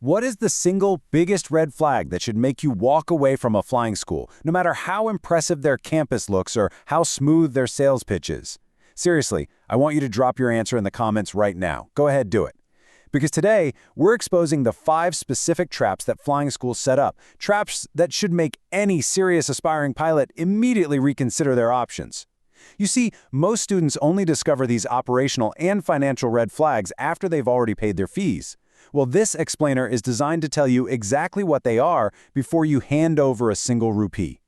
What is the single biggest red flag that should make you walk away from a flying school, no matter how impressive their campus looks or how smooth their sales pitch is? Seriously, I want you to drop your answer in the comments right now. Go ahead, do it. Because today, we're exposing the 5 specific traps that flying schools set up, traps that should make any serious aspiring pilot immediately reconsider their options. You see, most students only discover these operational and financial red flags after they've already paid their fees. Well, this explainer is designed to tell you exactly what they are before you hand over a single rupee.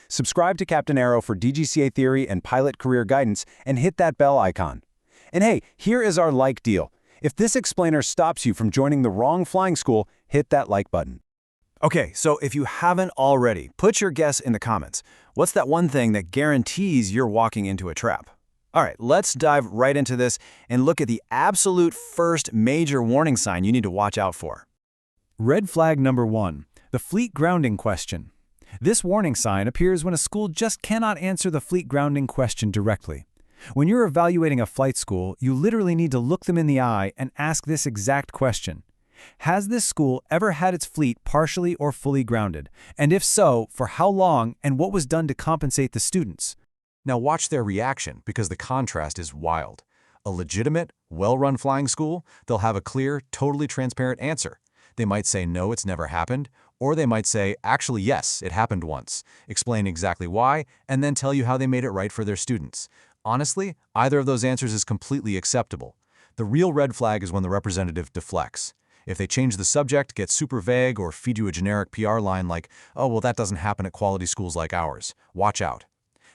Subscribe to Captain Aero for DGCA theory and pilot career guidance and hit that bell icon. And hey, here is our like deal. If this explainer stops you from joining the wrong flying school, hit that like button. Okay, so if you haven't already, put your guess in the comments. What's that one thing that guarantees you're walking into a trap? All right, let's dive right into this and look at the absolute first major warning sign you need to watch out for. Red flag number 1, the fleet grounding question. This warning sign appears when a school just cannot answer the fleet grounding question directly. When you're evaluating a flight school, you literally need to look them in the eye and ask this exact question. Has this school ever had its fleet partially or fully grounded? And if so, for how long and what was done to compensate the students? Now watch their reaction because the contrast is wild. A legitimate, well-run flying school, they'll have a clear, totally transparent answer. They might say no, it's never happened, or they might say, actually yes, it happened once, explain exactly why, and then tell you how they made it right for their students. Honestly, either of those answers is completely acceptable. The real red flag is when the representative deflects. If they change the subject, get super vague, or feed you a generic PR line like, oh, well, that doesn't happen at quality schools like ours. Watch out.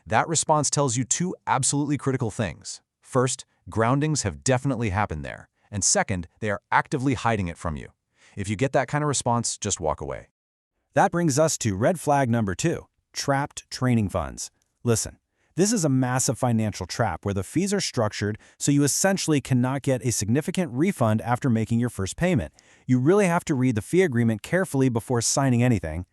That response tells you 2 absolutely critical things. First, groundings have definitely happened there. And second, they are actively hiding it from you. If you get that kind of response, just walk away. That brings us to red flag number 2, trapped training funds. Listen, this is a massive financial trap where the fees are structured so you essentially cannot get a significant refund after making your first payment. You really have to read the fee agreement carefully before signing anything.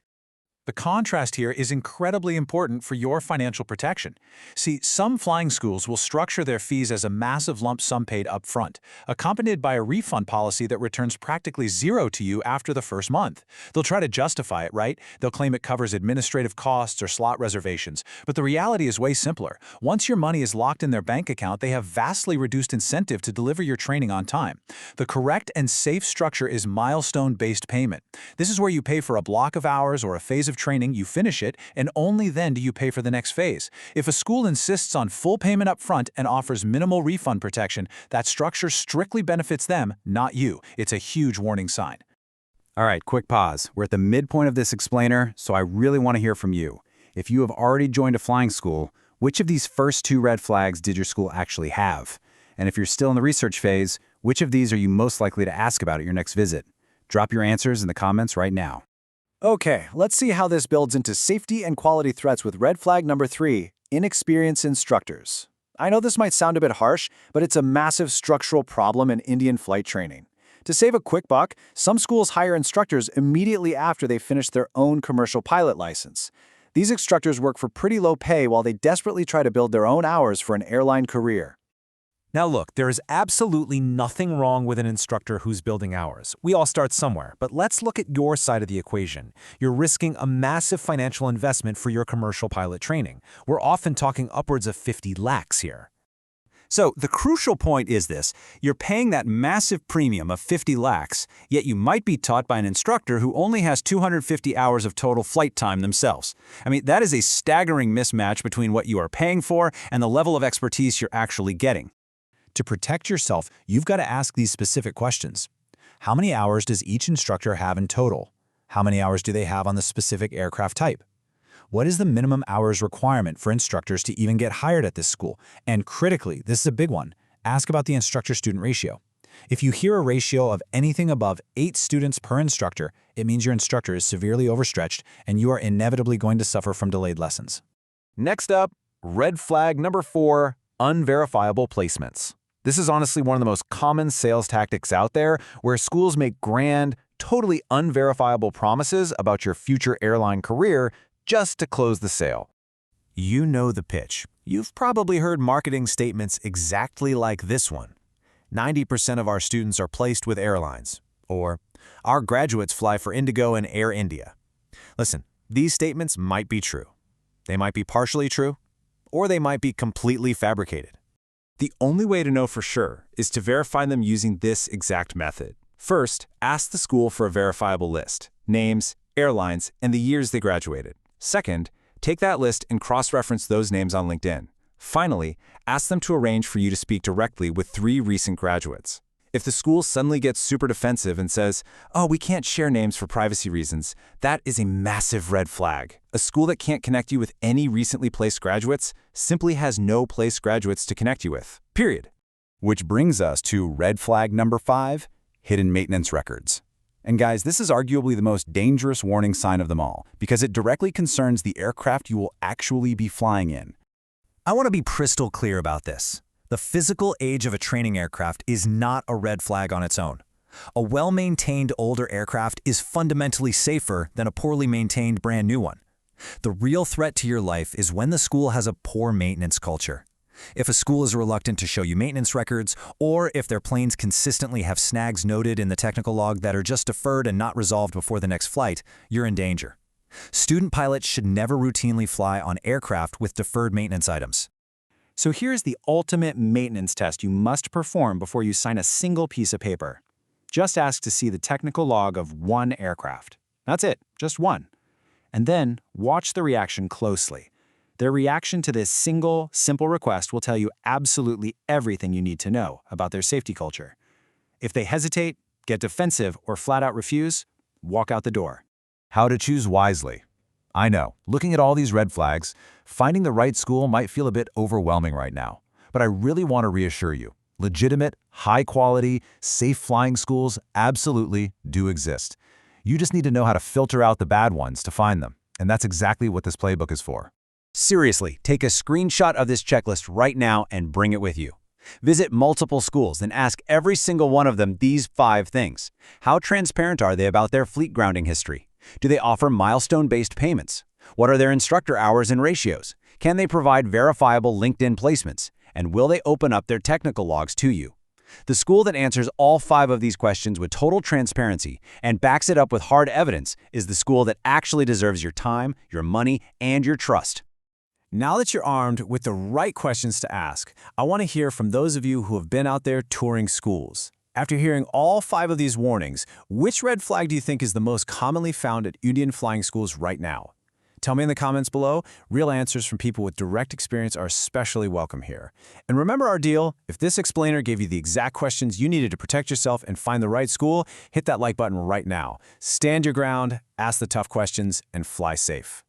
The contrast here is incredibly important for your financial protection. See, some flying schools will structure their fees as a massive lump sum paid upfront, accompanied by a refund policy that returns practically zero to you after the first month. They'll try to justify it, right? They'll claim it covers administrative costs or slot reservations. But the reality is way simpler. Once your money is locked in their bank account, they have vastly reduced incentive to deliver your training on time. The correct and safe structure is milestone-based payment. This is where you pay for a block of hours or a phase of training, you finish it, and only then do you pay for the next phase. If a school insists on full payment up front and offers minimal refund protection, that structure strictly benefits them, not you. It's a huge warning sign. All right, quick pause. We're at the midpoint of this explainer, so I really want to hear from you. If you have already joined a flying school, which of these first 2 red flags did your school actually have? And if you're still in the research phase, which of these are you most likely to ask about at your next visit? Drop your answers in the comments right now. Okay, let's see how this builds into safety and quality threats with red flag number 3, inexperienced instructors. I know this might sound a bit harsh, but it's a massive structural problem in Indian flight training. To save a quick buck, some schools hire instructors immediately after they finish their own commercial pilot license. These instructors work for pretty low pay while they desperately try to build their own hours for an airline career. Now look, there is absolutely nothing wrong with an instructor who's building hours. We all start somewhere, but let's look at your side of the equation. You're risking a massive financial investment for your commercial pilot training. We're often talking upwards of 50 lakhs here. So the crucial point is this: you're paying that massive premium of 50 lakhs, yet you might be taught by an instructor who only has 250 hours of total flight time themselves. I mean, that is a staggering mismatch between what you are paying for and the level of expertise you're actually getting. To protect yourself, you've got to ask these specific questions. How many hours does each instructor have in total? How many hours do they have on the specific aircraft type? What is the minimum hours requirement for instructors to even get hired at this school? And critically, this is a big one, ask about the instructor-student ratio. If you hear a ratio of anything above 8 students per instructor, it means your instructor is severely overstretched and you are inevitably going to suffer from delayed lessons. Next up, red flag number 4, unverifiable placements. This is honestly one of the most common sales tactics out there, where schools make grand, totally unverifiable promises about your future airline career just to close the sale. You know the pitch. You've probably heard marketing statements exactly like this one. 90% of our students are placed with airlines. Or Our graduates fly for Indigo and Air India. Listen, these statements might be true. They might be partially true, or they might be completely fabricated. The only way to know for sure is to verify them using this exact method. First, ask the school for a verifiable list, names, airlines, and the years they graduated. Second, take that list and cross-reference those names on LinkedIn. Finally, ask them to arrange for you to speak directly with 3 recent graduates. If the school suddenly gets super defensive and says, "Oh, we can't share names for privacy reasons," that is a massive red flag. A school that can't connect you with any recently placed graduates simply has no placed graduates to connect you with. Period. Which brings us to red flag number 5, hidden maintenance records. And guys, this is arguably the most dangerous warning sign of them all, because it directly concerns the aircraft you will actually be flying in. I want to be crystal clear about this. The physical age of a training aircraft is not a red flag on its own. A well-maintained older aircraft is fundamentally safer than a poorly maintained brand new one. The real threat to your life is when the school has a poor maintenance culture. If a school is reluctant to show you maintenance records, or if their planes consistently have snags noted in the technical log that are just deferred and not resolved before the next flight, you're in danger. Student pilots should never routinely fly on aircraft with deferred maintenance items. So here's the ultimate maintenance test you must perform before you sign a single piece of paper. Just ask to see the technical log of one aircraft. That's it, just one. And then watch the reaction closely. Their reaction to this single, simple request will tell you absolutely everything you need to know about their safety culture. If they hesitate, get defensive, or flat out refuse, walk out the door. How to choose wisely. I know, looking at all these red flags, finding the right school might feel a bit overwhelming right now. But I really want to reassure you, legitimate, high-quality, safe flying schools absolutely do exist. You just need to know how to filter out the bad ones to find them. And that's exactly what this playbook is for. Seriously, take a screenshot of this checklist right now and bring it with you. Visit multiple schools and ask every single one of them these 5 things. How transparent are they about their fleet grounding history? Do they offer milestone-based payments? What are their instructor hours and ratios? Can they provide verifiable LinkedIn placements? And will they open up their technical logs to you? The school that answers all 5 of these questions with total transparency and backs it up with hard evidence is the school that actually deserves your time, your money, and your trust. Now that you're armed with the right questions to ask, I want to hear from those of you who have been out there touring schools. After hearing all 5 of these warnings, which red flag do you think is the most commonly found at Indian flying schools right now? Tell me in the comments below. Real answers from people with direct experience are especially welcome here. And remember our deal, if this explainer gave you the exact questions you needed to protect yourself and find the right school, hit that like button right now. Stand your ground, ask the tough questions, and fly safe.